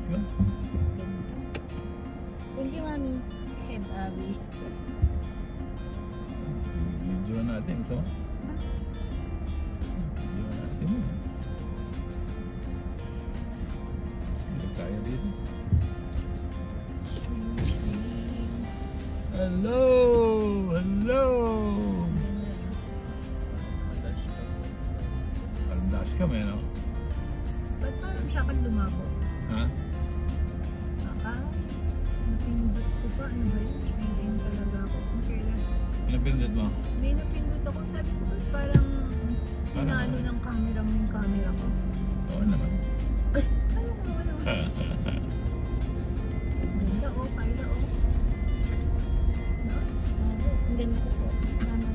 go. Thank you, Mami. Head, Abby. Video natin. Gusto mo? Video natin. Hindi kaya dito. Hello! Hello! Parang dash kami, no? Ba't parang sa akin lumabo? Ha? Baka, napindot ko pa. Ano ba yun? Nag-in talaga ako. Kung kailan. Pinapindot mo? May napindot ako. Sabi ko ba't parang tinalo ng camera mo yung camera ko. Oo naman. Ano ko ano? Ganda o, Kyla o. Ang ganda ko po. Mama.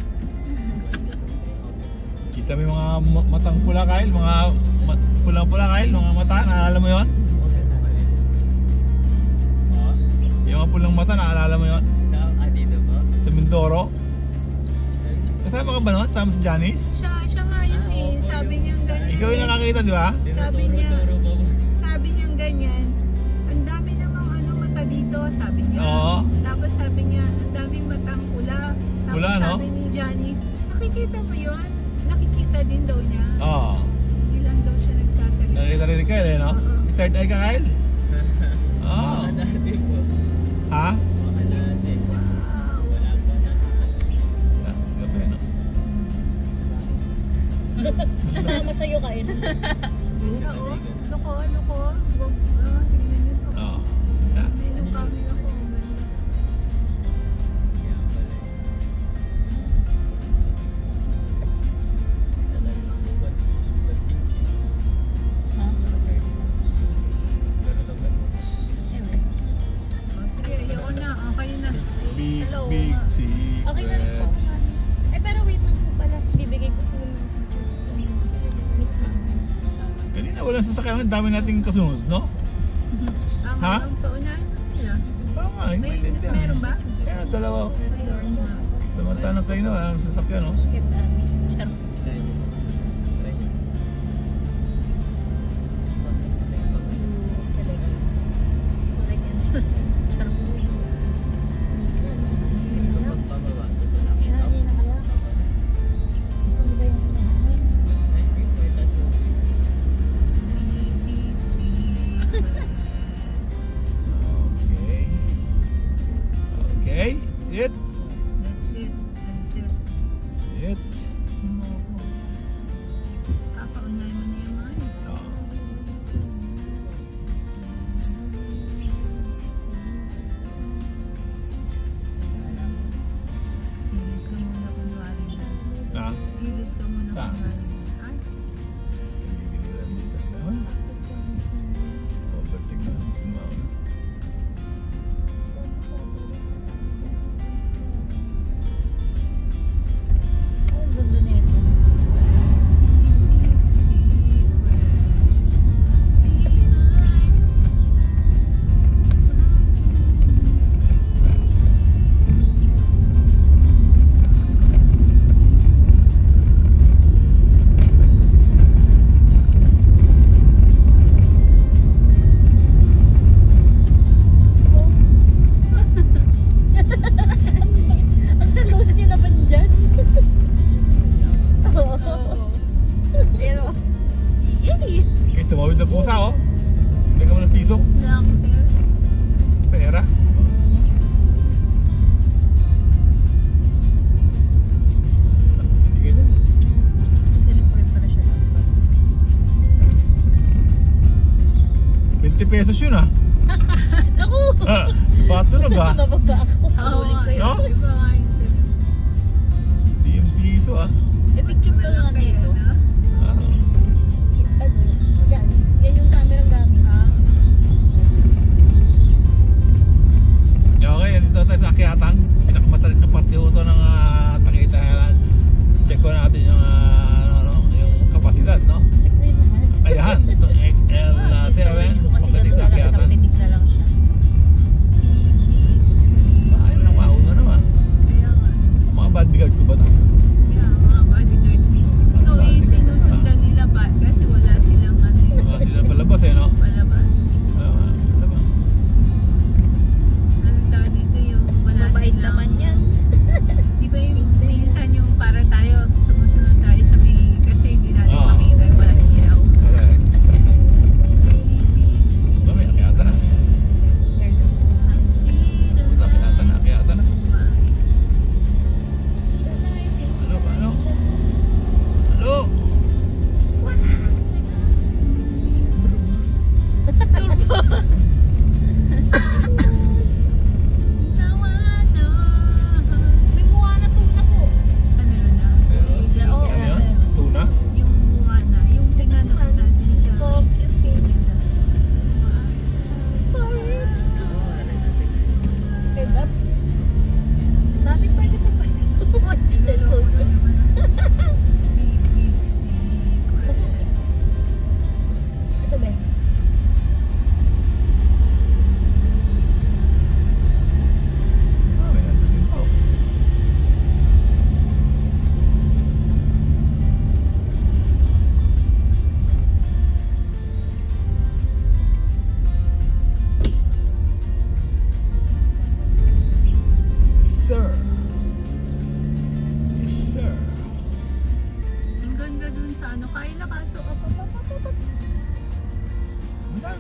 Kita mo yung mga matang pula, Kyle? Mga pulang-pula, Kyle? Mga mata, naalala mo yun? Yung mga pulang mata, naalala mo yun? Dito po? Sa Mindoro? Kasama ka ba nun? Sama si Janice? Siya nga yun eh. Sabi niya ganyan. Ikaw yung nakakita, di ba? Sabi niya ganyan. Ang dami namang ano mata dito, sabi niya. Oo. Tapos sabi niya, ang daming matang pula. Tapos Pula, no? sabi ni Janice, nakikita mo yun? Nakikita din daw niya. Oo. Ilang daw siya nagsasalita. Nakita rin ni Kyle, eh, no? Oo. Third eye ka, Kyle? Oo. Dati po. Ha? Baka dati. Wow. Wala po na. Ah, gabi, no? Mama sa'yo, Kyle. Mira o. Loko. Huwag, tignan niyo to. Oo. Yeah. Yung camera ko. Ganda. Kaya pala. Talagang ba't thinking? Ha? Ganun ang ganun. Ewan. Oh, sige, ayoko na. Okay na. Big, Hello. big secret. Okay na rin po. Eh, pero wait lang po pala. Bibigay ko po yung Miss Mama. Kanina walang sasakyan. Ang dami nating kasunod, no? Ha? Ang paunahin mo sila. Tama, hindi maintindihan. Meron ba? Kaya dalawa. Meron nga. Samantalang kayo na, walang sasakyan, no? Head, Abby. Charot. Try nyo. Try nyo. Select. Correct answer. Charot. Gusto magpababa. Tutulak Kaya ito. hindi na kaya. Ano ba yung hinahanap? Ay, wait, wait, that's what we- Okay. Okay. Sit. That's it. Sit. Papaunahin mo na yung mga yun. Oh. Pilit ko muna kunwari na. Ha? Pilit ko muna Saan? kunwari na. Ay, Ginigilan dito. Tama? Overtake na. Sumauna. Ang ganda nito. Ang talusin niyo naman dyan. Oo. Pero, yay! Okay, tumawid na pusa, oh. Bigyan ka mo ng piso. Number. Pera. Hindi kayo dyan. Celebrate pala siya lang. 20 pesos yun, ah. Naku! Ah, patulog, ah. Nabaga ako. Oo, Ulit ko yun. No? iba nga yung tip. Hindi yung piso, ah. Eh, picture ko nga dito. Ah. Ano? Yan. Yan yung camera gamit. Okay, nandito tayo sa Akyatan. Pinakamatalit na parte ho to ng Takita Highlands. Check ko natin yung yung kapasidad, no? Check na yun lahat. Ayan, ito XL7. Pagdating sa Akyatan. Pinig na lang siya. Ayun lang, mauna naman. Kaya nga. Mga bodyguard ko ba ito? Yeah, mga bodyguard. Ito eh, sinusundan nila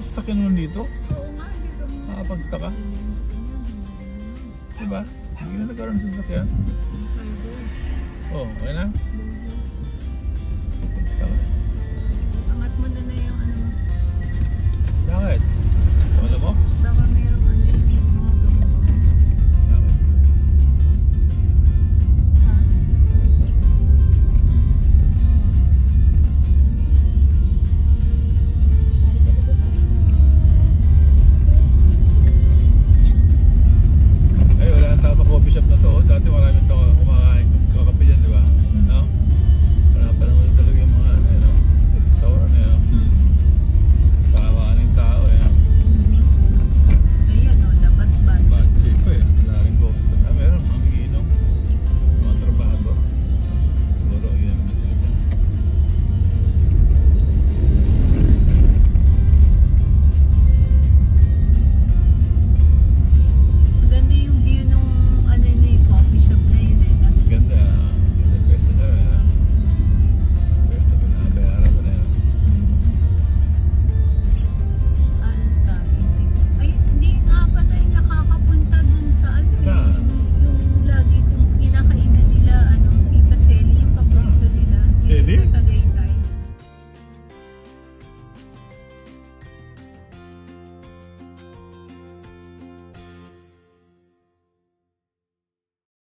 yung sasakyan mo dito? Oo nga, hindi kami Nakapagtaka. Diba? Hindi na nagkaroon ng sasakyan. Ay, go. Oh, okay na? Go, go. Pagtaka.